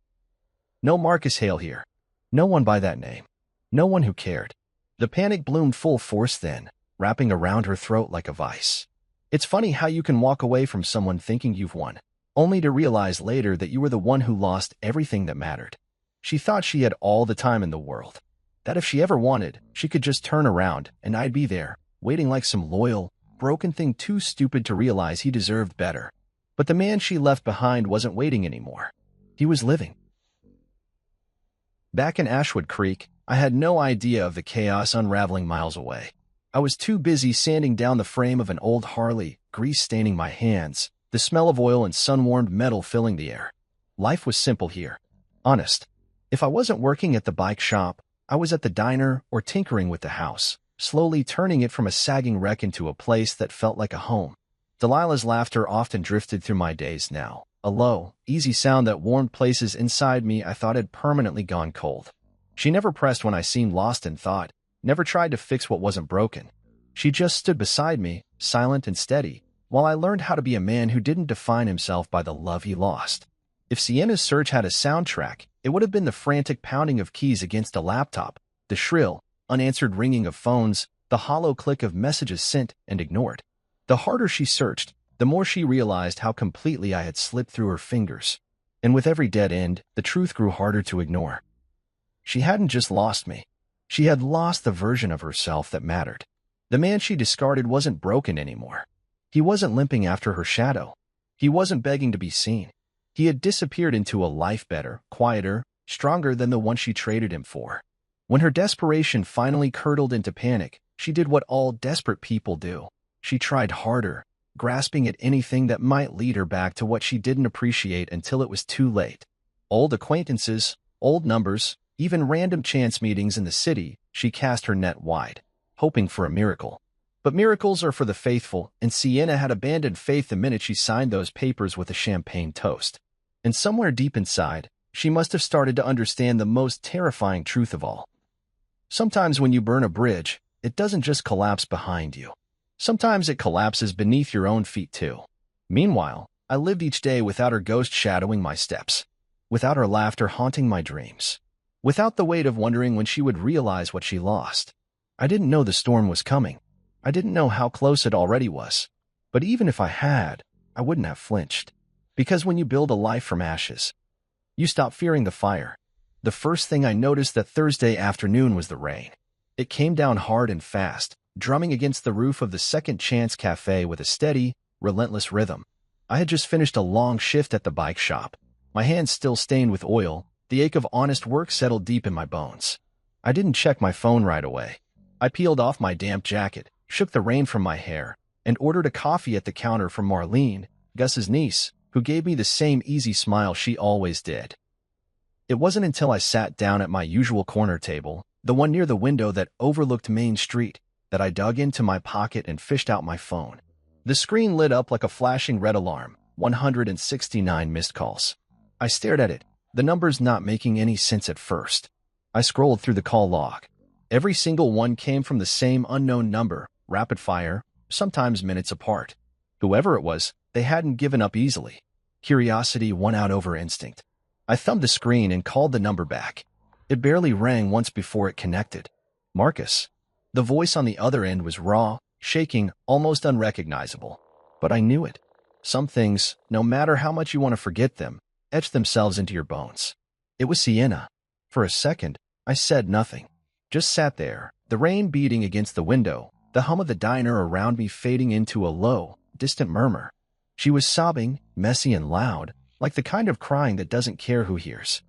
No Marcus Hale here. No one by that name. No one who cared. The panic bloomed full force then, wrapping around her throat like a vice. It's funny how you can walk away from someone thinking you've won, only to realize later that you were the one who lost everything that mattered. She thought she had all the time in the world. That if she ever wanted, she could just turn around and I'd be there, waiting like some loyal, broken thing too stupid to realize he deserved better. But the man she left behind wasn't waiting anymore. He was living. Back in Ashwood Creek, I had no idea of the chaos unraveling miles away. I was too busy sanding down the frame of an old Harley, grease staining my hands, the smell of oil and sun-warmed metal filling the air. Life was simple here. Honest. If I wasn't working at the bike shop, I was at the diner or tinkering with the house, slowly turning it from a sagging wreck into a place that felt like a home. Delilah's laughter often drifted through my days now, a low, easy sound that warmed places inside me I thought had permanently gone cold. She never pressed when I seemed lost in thought, never tried to fix what wasn't broken. She just stood beside me, silent and steady, while I learned how to be a man who didn't define himself by the love he lost. If Sienna's search had a soundtrack, it would have been the frantic pounding of keys against a laptop, the shrill, unanswered ringing of phones, the hollow click of messages sent and ignored. The harder she searched, the more she realized how completely I had slipped through her fingers. And with every dead end, the truth grew harder to ignore. She hadn't just lost me. She had lost the version of herself that mattered. The man she discarded wasn't broken anymore. He wasn't limping after her shadow. He wasn't begging to be seen. He had disappeared into a life better, quieter, stronger than the one she traded him for. When her desperation finally curdled into panic, she did what all desperate people do. She tried harder, grasping at anything that might lead her back to what she didn't appreciate until it was too late. Old acquaintances, old numbers, even random chance meetings in the city, she cast her net wide, hoping for a miracle. But miracles are for the faithful, and Sienna had abandoned faith the minute she signed those papers with a champagne toast. And somewhere deep inside, she must have started to understand the most terrifying truth of all. Sometimes when you burn a bridge, it doesn't just collapse behind you. Sometimes it collapses beneath your own feet too. Meanwhile, I lived each day without her ghost shadowing my steps, without her laughter haunting my dreams, without the weight of wondering when she would realize what she lost. I didn't know the storm was coming. I didn't know how close it already was. But even if I had, I wouldn't have flinched. Because when you build a life from ashes, you stop fearing the fire. The first thing I noticed that Thursday afternoon was the rain. It came down hard and fast, drumming against the roof of the Second Chance Cafe with a steady, relentless rhythm. I had just finished a long shift at the bike shop. My hands still stained with oil, the ache of honest work settled deep in my bones. I didn't check my phone right away. I peeled off my damp jacket, shook the rain from my hair, and ordered a coffee at the counter from Marlene, Gus's niece, who gave me the same easy smile she always did. It wasn't until I sat down at my usual corner table, the one near the window that overlooked Main Street, that I dug into my pocket and fished out my phone. The screen lit up like a flashing red alarm, 169 missed calls. I stared at it, the numbers not making any sense at first. I scrolled through the call log. Every single one came from the same unknown number, rapid fire, sometimes minutes apart. Whoever it was, they hadn't given up easily. Curiosity won out over instinct. I thumbed the screen and called the number back. It barely rang once before it connected. Marcus. The voice on the other end was raw, shaking, almost unrecognizable. But I knew it. Some things, no matter how much you want to forget them, etch themselves into your bones. It was Sienna. For a second, I said nothing. Just sat there, the rain beating against the window, the hum of the diner around me fading into a low, distant murmur. She was sobbing, messy and loud, like the kind of crying that doesn't care who hears.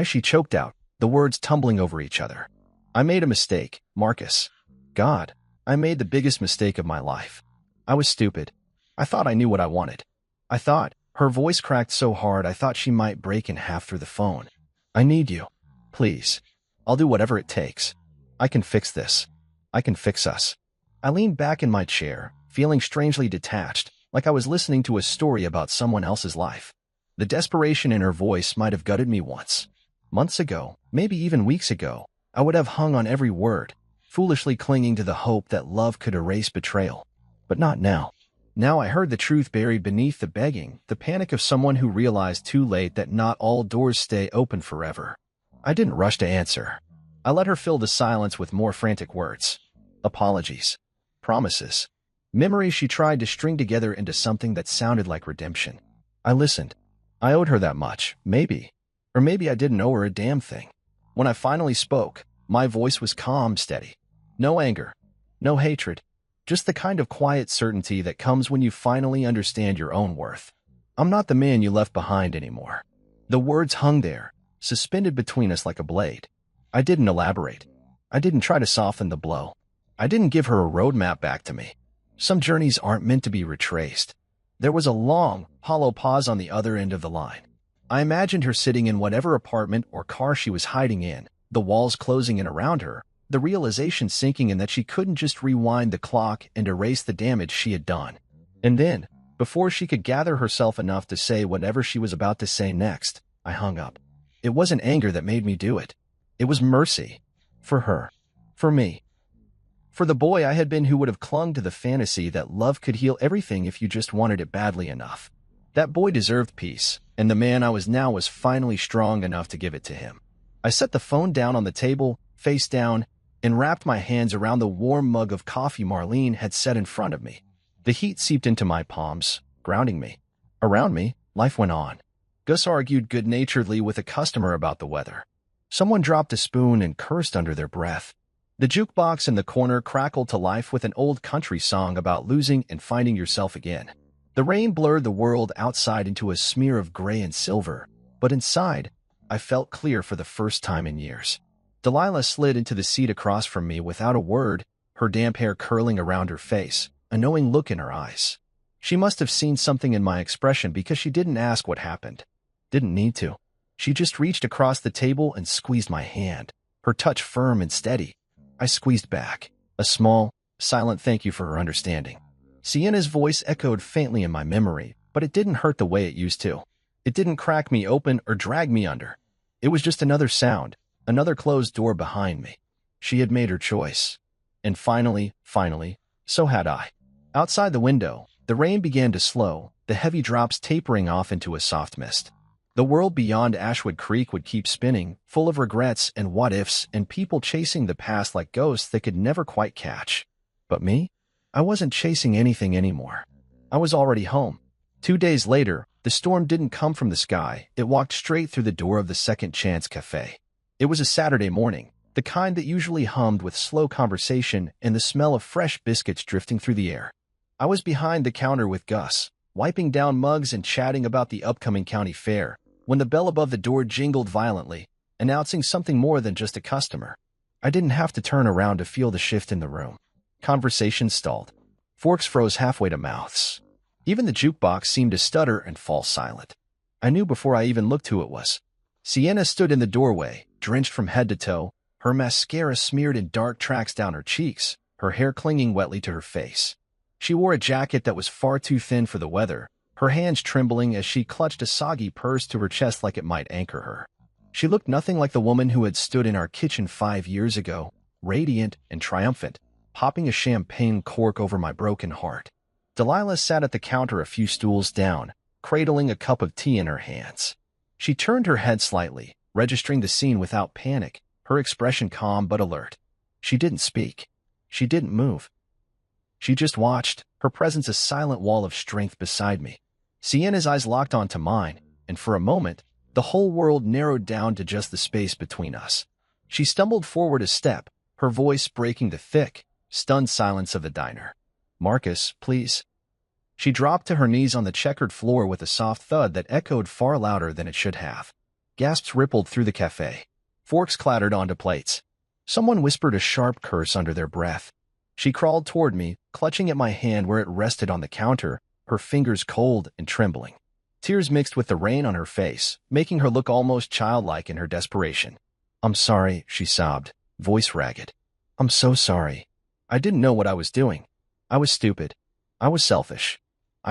She choked out, the words tumbling over each other. I made a mistake, Marcus. God, I made the biggest mistake of my life. I was stupid. I thought I knew what I wanted. Her voice cracked so hard I thought she might break in half through the phone. I need you. Please. I'll do whatever it takes. I can fix this. I can fix us. I leaned back in my chair, feeling strangely detached, like I was listening to a story about someone else's life. The desperation in her voice might have gutted me once. Months ago, maybe even weeks ago, I would have hung on every word, foolishly clinging to the hope that love could erase betrayal. But not now. Now I heard the truth buried beneath the begging, the panic of someone who realized too late that not all doors stay open forever. I didn't rush to answer. I let her fill the silence with more frantic words. Apologies. Promises. Memories she tried to string together into something that sounded like redemption. I listened. I owed her that much, maybe. Or maybe I didn't owe her a damn thing. When I finally spoke, my voice was calm, steady. No anger, no hatred, just the kind of quiet certainty that comes when you finally understand your own worth. I'm not the man you left behind anymore. The words hung there, suspended between us like a blade. I didn't elaborate. I didn't try to soften the blow. I didn't give her a roadmap back to me. Some journeys aren't meant to be retraced. There was a long, hollow pause on the other end of the line. I imagined her sitting in whatever apartment or car she was hiding in, the walls closing in around her, the realization sinking in that she couldn't just rewind the clock and erase the damage she had done. And then, before she could gather herself enough to say whatever she was about to say next, I hung up. It wasn't anger that made me do it. It was mercy. For her. For me. For the boy I had been who would have clung to the fantasy that love could heal everything if you just wanted it badly enough. That boy deserved peace, and the man I was now was finally strong enough to give it to him. I set the phone down on the table, face down, and wrapped my hands around the warm mug of coffee Marlene had set in front of me. The heat seeped into my palms, grounding me. Around me, life went on. Gus argued good-naturedly with a customer about the weather. Someone dropped a spoon and cursed under their breath. The jukebox in the corner crackled to life with an old country song about losing and finding yourself again. The rain blurred the world outside into a smear of gray and silver, but inside, I felt clear for the first time in years. Delilah slid into the seat across from me without a word, her damp hair curling around her face, a knowing look in her eyes. She must have seen something in my expression because she didn't ask what happened. Didn't need to. She just reached across the table and squeezed my hand, her touch firm and steady. I squeezed back, a small, silent thank you for her understanding. Sienna's voice echoed faintly in my memory, but it didn't hurt the way it used to. It didn't crack me open or drag me under. It was just another sound, another closed door behind me. She had made her choice. And finally, so had I. Outside the window, the rain began to slow, the heavy drops tapering off into a soft mist. The world beyond Ashwood Creek would keep spinning, full of regrets and what-ifs and people chasing the past like ghosts they could never quite catch. But me? I wasn't chasing anything anymore. I was already home. 2 days later, the storm didn't come from the sky. It walked straight through the door of the Second Chance Cafe. It was a Saturday morning, the kind that usually hummed with slow conversation and the smell of fresh biscuits drifting through the air. I was behind the counter with Gus, wiping down mugs and chatting about the upcoming county fair, when the bell above the door jingled violently, announcing something more than just a customer. I didn't have to turn around to feel the shift in the room. Conversation stalled. Forks froze halfway to mouths. Even the jukebox seemed to stutter and fall silent. I knew before I even looked who it was. Sienna stood in the doorway, drenched from head to toe, her mascara smeared in dark tracks down her cheeks, her hair clinging wetly to her face. She wore a jacket that was far too thin for the weather, her hands trembling as she clutched a soggy purse to her chest like it might anchor her. She looked nothing like the woman who had stood in our kitchen 5 years ago, radiant and triumphant, popping a champagne cork over my broken heart. Delilah sat at the counter a few stools down, cradling a cup of tea in her hands. She turned her head slightly, registering the scene without panic, her expression calm but alert. She didn't speak. She didn't move. She just watched, her presence a silent wall of strength beside me. Sienna's eyes locked onto mine, and for a moment, the whole world narrowed down to just the space between us. She stumbled forward a step, her voice breaking the thick, stunned silence of the diner. "Marcus, please." She dropped to her knees on the checkered floor with a soft thud that echoed far louder than it should have. Gasps rippled through the cafe. Forks clattered onto plates. Someone whispered a sharp curse under their breath. She crawled toward me, clutching at my hand where it rested on the counter, her fingers cold and trembling. Tears mixed with the rain on her face, making her look almost childlike in her desperation. "I'm sorry," she sobbed, voice ragged. "I'm so sorry. I didn't know what I was doing. I was stupid. I was selfish.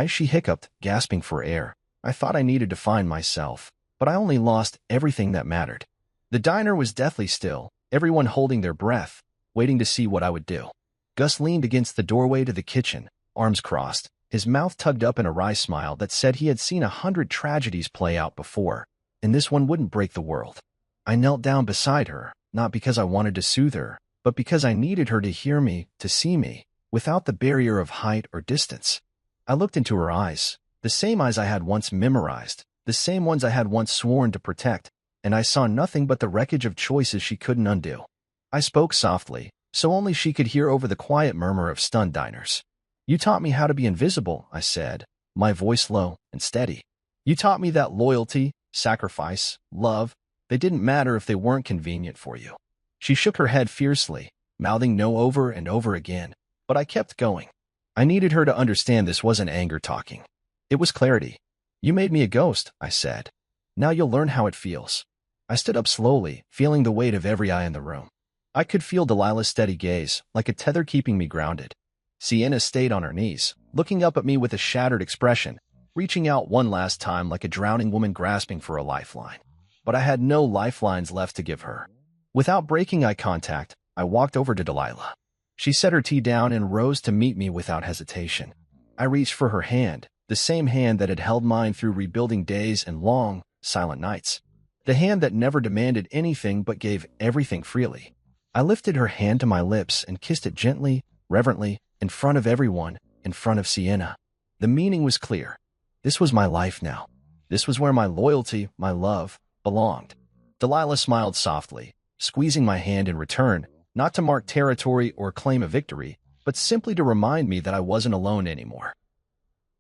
She hiccuped, gasping for air. I thought I needed to find myself, but I only lost everything that mattered." The diner was deathly still, everyone holding their breath, waiting to see what I would do. Gus leaned against the doorway to the kitchen, arms crossed, his mouth tugged up in a wry smile that said he had seen 100 tragedies play out before, and this one wouldn't break the world. I knelt down beside her, not because I wanted to soothe her, but because I needed her to hear me, to see me, without the barrier of height or distance. I looked into her eyes, the same eyes I had once memorized, the same ones I had once sworn to protect, and I saw nothing but the wreckage of choices she couldn't undo. I spoke softly, so only she could hear over the quiet murmur of stunned diners. "You taught me how to be invisible," I said, my voice low and steady. "You taught me that loyalty, sacrifice, love, they didn't matter if they weren't convenient for you." She shook her head fiercely, mouthing no over and over again, but I kept going. I needed her to understand this wasn't anger talking. It was clarity. "You made me a ghost," I said. "Now you'll learn how it feels." I stood up slowly, feeling the weight of every eye in the room. I could feel Delilah's steady gaze, like a tether keeping me grounded. Sienna stayed on her knees, looking up at me with a shattered expression, reaching out one last time like a drowning woman grasping for a lifeline. But I had no lifelines left to give her. Without breaking eye contact, I walked over to Delilah. She set her tea down and rose to meet me without hesitation. I reached for her hand, the same hand that had held mine through rebuilding days and long, silent nights. The hand that never demanded anything but gave everything freely. I lifted her hand to my lips and kissed it gently, reverently, in front of everyone, in front of Sienna. The meaning was clear. This was my life now. This was where my loyalty, my love, belonged. Delilah smiled softly, squeezing my hand in return, not to mark territory or claim a victory, but simply to remind me that I wasn't alone anymore.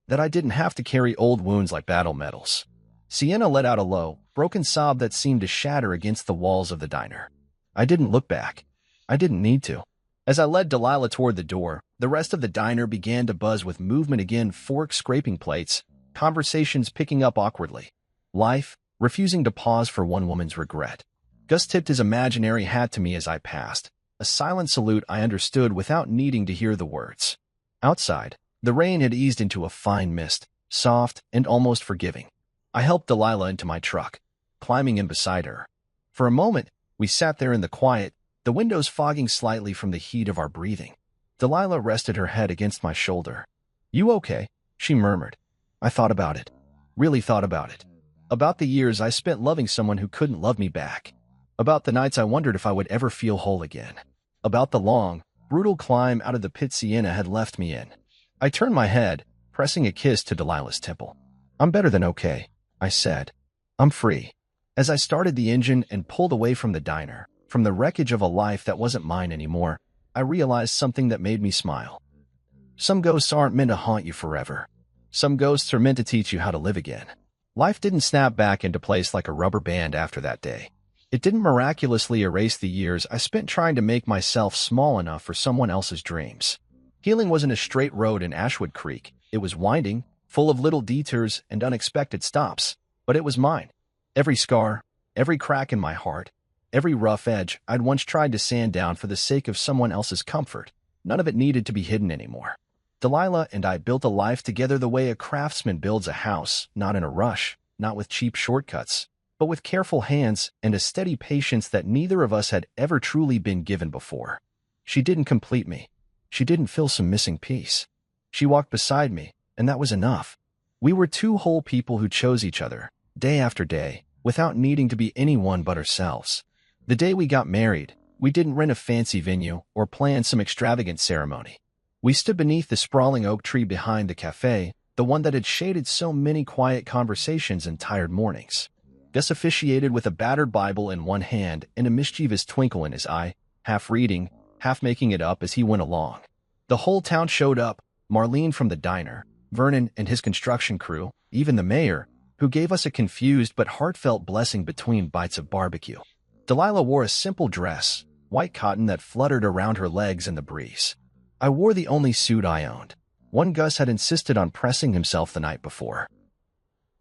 That I didn't have to carry old wounds like battle medals. Sienna let out a low, broken sob that seemed to shatter against the walls of the diner. I didn't look back. I didn't need to. As I led Delilah toward the door, the rest of the diner began to buzz with movement again, forks scraping plates, conversations picking up awkwardly. Life, refusing to pause for one woman's regret. Gus tipped his imaginary hat to me as I passed, a silent salute I understood without needing to hear the words. Outside, the rain had eased into a fine mist, soft and almost forgiving. I helped Delilah into my truck, climbing in beside her. For a moment, we sat there in the quiet, the windows fogging slightly from the heat of our breathing. Delilah rested her head against my shoulder. "You okay?" she murmured. I thought about it. Really thought about it. About the years I spent loving someone who couldn't love me back. About the nights I wondered if I would ever feel whole again. About the long, brutal climb out of the pit Sienna had left me in. I turned my head, pressing a kiss to Delilah's temple. "I'm better than okay," I said. "I'm free." As I started the engine and pulled away from the diner, from the wreckage of a life that wasn't mine anymore, I realized something that made me smile. Some ghosts aren't meant to haunt you forever. Some ghosts are meant to teach you how to live again. Life didn't snap back into place like a rubber band after that day. It didn't miraculously erase the years I spent trying to make myself small enough for someone else's dreams. Healing wasn't a straight road in Ashwood Creek. It was winding, full of little detours and unexpected stops, but it was mine. Every scar, every crack in my heart, every rough edge I'd once tried to sand down for the sake of someone else's comfort, none of it needed to be hidden anymore. Delilah and I built a life together the way a craftsman builds a house, not in a rush, not with cheap shortcuts, but with careful hands and a steady patience that neither of us had ever truly been given before. She didn't complete me. She didn't fill some missing piece. She walked beside me, and that was enough. We were two whole people who chose each other, day after day, without needing to be anyone but ourselves. The day we got married, we didn't rent a fancy venue or plan some extravagant ceremony. We stood beneath the sprawling oak tree behind the cafe, the one that had shaded so many quiet conversations and tired mornings. Gus officiated with a battered Bible in one hand and a mischievous twinkle in his eye, half reading, half making it up as he went along. The whole town showed up, Marlene from the diner, Vernon and his construction crew, even the mayor, who gave us a confused but heartfelt blessing between bites of barbecue. Delilah wore a simple dress, white cotton that fluttered around her legs in the breeze. I wore the only suit I owned, one Gus had insisted on pressing himself the night before.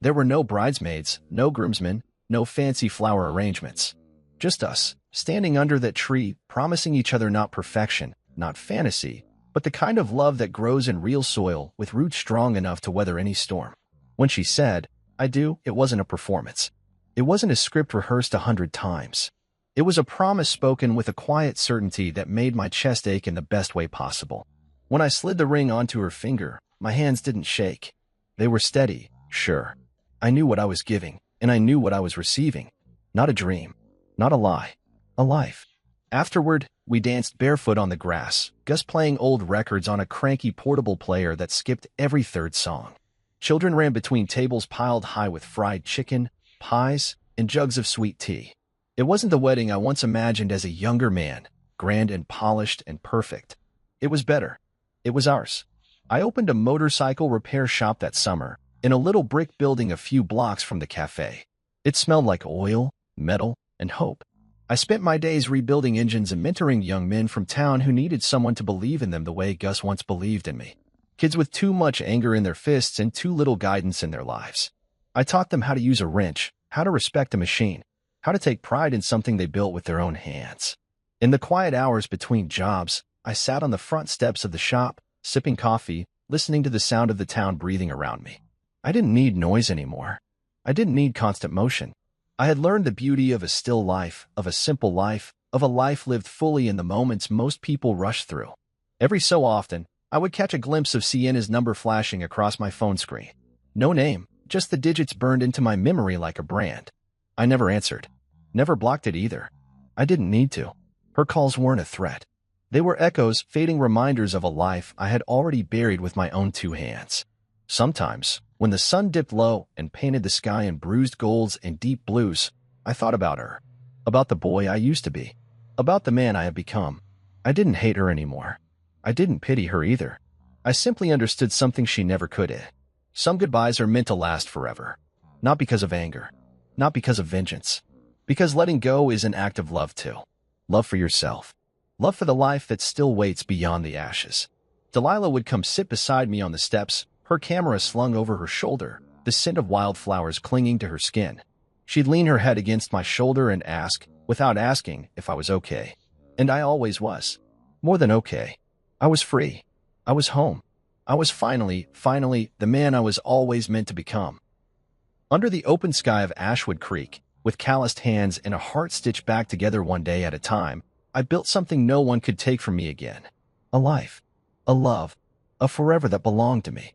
There were no bridesmaids, no groomsmen, no fancy flower arrangements. Just us, standing under that tree, promising each other not perfection, not fantasy, but the kind of love that grows in real soil with roots strong enough to weather any storm. When she said, "I do," it wasn't a performance. It wasn't a script rehearsed 100 times. It was a promise spoken with a quiet certainty that made my chest ache in the best way possible. When I slid the ring onto her finger, my hands didn't shake. They were steady, sure. I knew what I was giving, and I knew what I was receiving. Not a dream, not a lie, a life. Afterward, we danced barefoot on the grass, Gus playing old records on a cranky portable player that skipped every third song. Children ran between tables piled high with fried chicken, pies, and jugs of sweet tea. It wasn't the wedding I once imagined as a younger man, grand and polished and perfect. It was better. It was ours. I opened a motorcycle repair shop that summer, in a little brick building a few blocks from the cafe. It smelled like oil, metal, and hope. I spent my days rebuilding engines and mentoring young men from town who needed someone to believe in them the way Gus once believed in me. Kids with too much anger in their fists and too little guidance in their lives. I taught them how to use a wrench, how to respect a machine, how to take pride in something they built with their own hands. In the quiet hours between jobs, I sat on the front steps of the shop, sipping coffee, listening to the sound of the town breathing around me. I didn't need noise anymore. I didn't need constant motion. I had learned the beauty of a still life, of a simple life, of a life lived fully in the moments most people rush through. Every so often, I would catch a glimpse of Sienna's number flashing across my phone screen. No name, just the digits burned into my memory like a brand. I never answered. Never blocked it either. I didn't need to. Her calls weren't a threat. They were echoes, fading reminders of a life I had already buried with my own two hands. Sometimes, when the sun dipped low and painted the sky in bruised golds and deep blues, I thought about her. About the boy I used to be. About the man I had become. I didn't hate her anymore. I didn't pity her either. I simply understood something she never could. Some goodbyes are meant to last forever. Not because of anger. Not because of vengeance. Because letting go is an act of love too. Love for yourself. Love for the life that still waits beyond the ashes. Delilah would come sit beside me on the steps, her camera slung over her shoulder, the scent of wildflowers clinging to her skin. She'd lean her head against my shoulder and ask, without asking, if I was okay. And I always was. More than okay. I was free. I was home. I was finally, the man I was always meant to become. Under the open sky of Ashwood Creek, with calloused hands and a heart stitched back together one day at a time, I built something no one could take from me again. A life. A love. A forever that belonged to me.